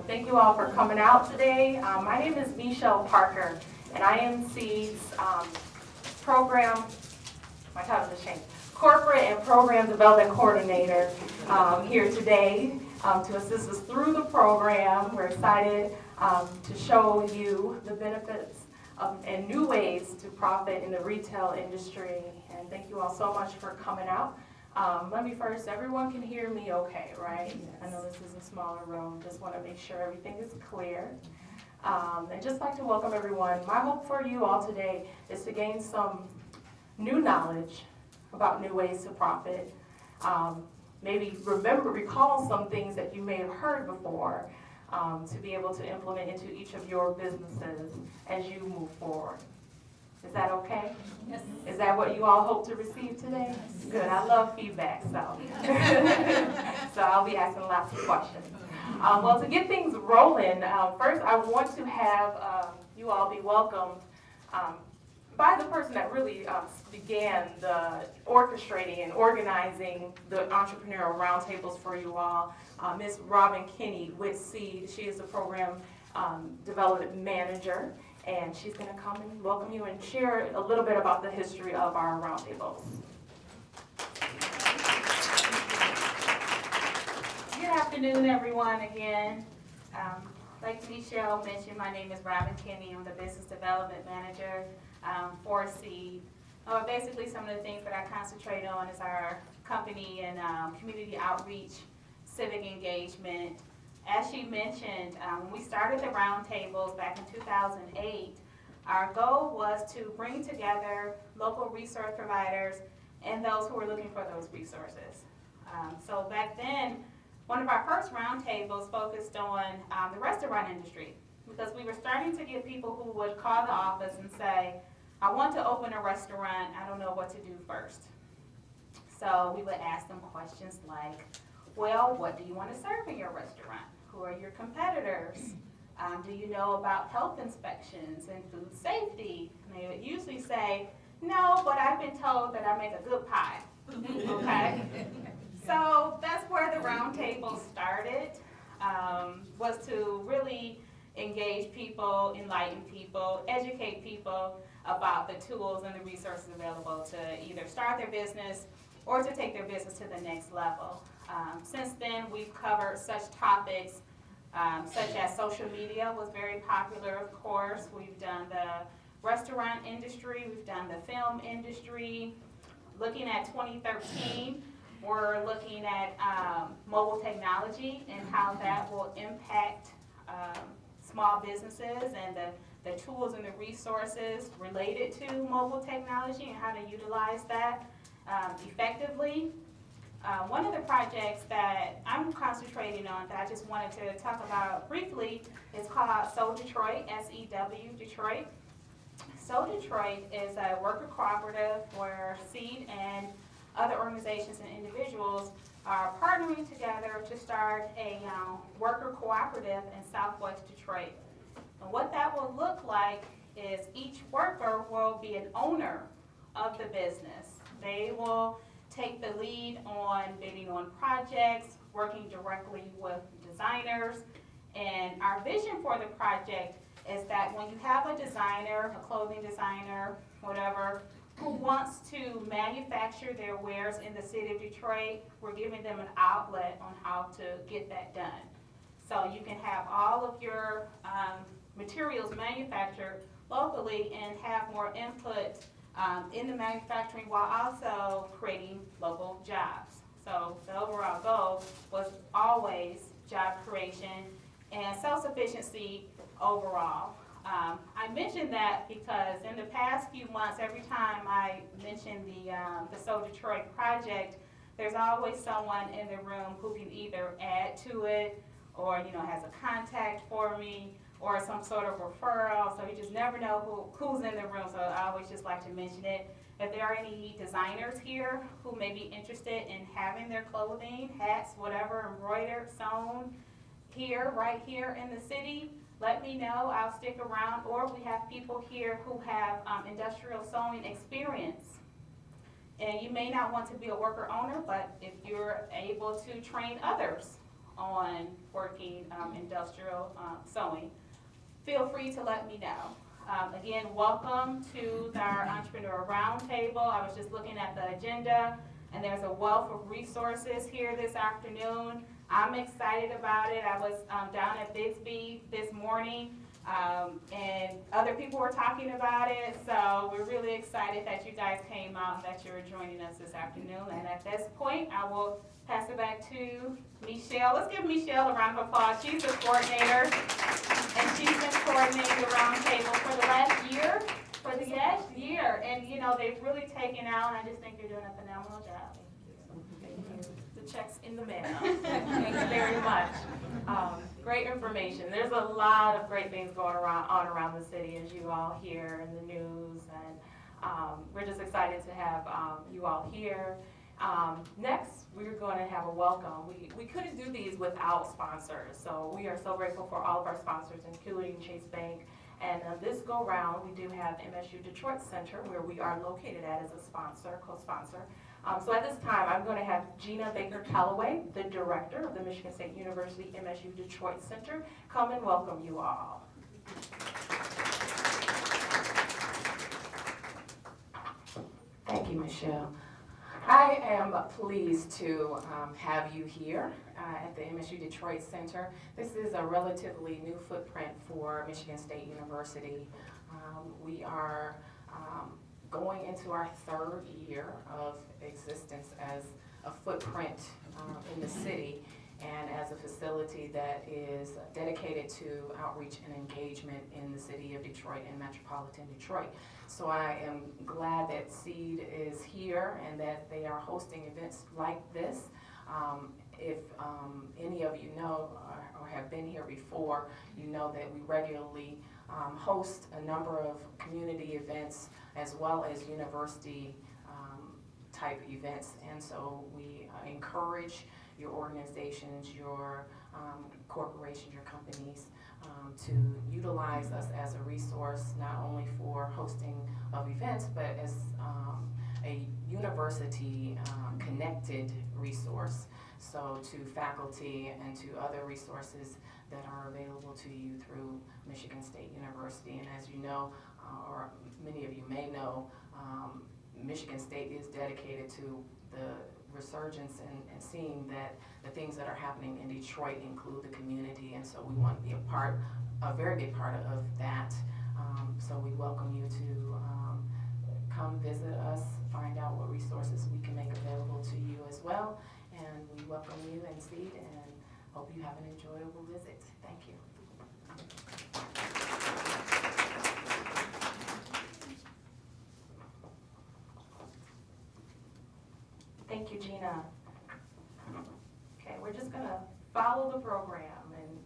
Thank you all for coming out today. My name is Michelle Parker, and I am CEED's program, my title just changed, Corporate and Program Development Coordinator here today to assist us through the program. We're excited to show you the benefits and new ways to profit in the retail industry. And thank you all so much for coming out. Let me first, everyone can hear me okay, right? Yes. I know this is a smaller room, just want to make sure everything is clear. And just like to welcome everyone. My hope for you all today is to gain some new knowledge about new ways to profit. Maybe recall some things that you may have heard before to be able to implement into each of your businesses as you move forward. Is that okay? Yes. Is that what you all hope to receive today? Yes. Good. I love feedback, so so I'll be asking lots of questions. Well, to get things rolling, first I want to have you all be welcomed by the person that really began the orchestrating and organizing the entrepreneurial roundtables for you all, Ms. Robin Kinney with CEED. She is the program development manager. And she's going to come and welcome you and share a little bit about the history of our roundtables. Good afternoon, everyone, again. Like Michelle mentioned, my name is Robin Kinney. I'm the Business Development Manager for CEED. Basically, some of the things that I concentrate on is our company and community outreach, civic engagement. As she mentioned, when we started the roundtables back in 2008, our goal was to bring together local resource providers and those who were looking for those resources. So back then, one of our first roundtables focused on the restaurant industry, because we were starting to get people who would call the office and say, I want to open a restaurant, I don't know what to do first. So we would ask them questions like, well, what do you want to serve in your restaurant? Who are your competitors? Do you know about health inspections and food safety? And they would usually say, no, but I've been told that I make a good pie. Okay? So that's where the roundtable started, was to really engage people, enlighten people, educate people about the tools and the resources available to either start their business or to take their business to the next level. Since then, we've covered such topics such as social media was very popular, of course. We've done the restaurant industry, we've done the film industry. Looking at 2013, we're looking at mobile technology and how that will impact small businesses and the tools and the resources related to mobile technology and how to utilize that effectively. One of the projects that I'm concentrating on that I just wanted to talk about briefly is called So Detroit, S-E-W, Detroit. So Detroit is a worker cooperative where CEED and other organizations and individuals are partnering together to start a worker cooperative in Southwest Detroit. And what that will look like is each worker will be an owner of the business. They will take the lead on bidding on projects, working directly with designers. And our vision for the project is that when you have a designer, a clothing designer, whatever, who wants to manufacture their wares in the city of Detroit, we're giving them an outlet on how to get that done. So you can have all of your materials manufactured locally and have more input in the manufacturing while also creating local jobs. So the overall goal was always job creation and self-sufficiency overall. I mentioned that because in the past few months, every time I mention the So Detroit project, there's always someone in the room who can either add to it or has a contact for me or some sort of referral, so you just never know who's in the room, so I always just like to mention it. If there are any designers here who may be interested in having their clothing, hats, whatever, embroidered, sewn here, right here in the city, let me know. I'll stick around. Or we have people here who have industrial sewing experience. And you may not want to be a worker owner, but if you're able to train others on working industrial sewing, feel free to let me know. Again, welcome to our Entrepreneur Roundtable. I was just looking at the agenda, and there's a wealth of resources here this afternoon. I'm excited about it. I was down at Bixby this morning, and other people were talking about it, so we're really excited that you guys came out and that you're joining us this afternoon. And at this point, I will pass it back to Michelle. Let's give Michelle a round of applause. She's the coordinator, and she's been coordinating the roundtable for the last year, year. And you know, they've really taken out, and I just think you're doing a phenomenal job. Thank you. The check's in the mail. Thank you very much. Great information. There's a lot of great things going on around the city, as you all hear in the news, and we're just excited to have you all here. Next, we're going to have a welcome. We couldn't do these without sponsors, so we are so grateful for all of our sponsors, including Chase Bank. And this go round, we do have MSU Detroit Center, where we are located at as a sponsor, co-sponsor. So at this time, I'm going to have Gina Callaway, the director of the Michigan State University MSU Detroit Center, come and welcome you all. Thank you, Michelle. I am pleased to have you here at the MSU Detroit Center. This is a relatively new footprint for Michigan State University. We are going into our third year of existence as a footprint in the city and as a facility that is dedicated to outreach and engagement in the city of Detroit and metropolitan Detroit. So I am glad that CEED is here and that they are hosting events like this. If any of you know or have been here before, you know that we regularly host a number of community events as well as university type events. And so we encourage your organizations, your corporations, your companies to utilize us as a resource, not only for hosting of events, but as a university connected resource. So to faculty and to other resources that are available to you through Michigan State University. And as you know, or many of you may know, Michigan State is dedicated to the resurgence and seeing that the things that are happening in Detroit include the community, and so we want to be a very big part of that. So we welcome you to come visit us, find out what resources we can make available to you as well, and we welcome you and CEED and hope you have an enjoyable visit. Thank you. Thank you, Gina. Okay, we're just going to follow the program, and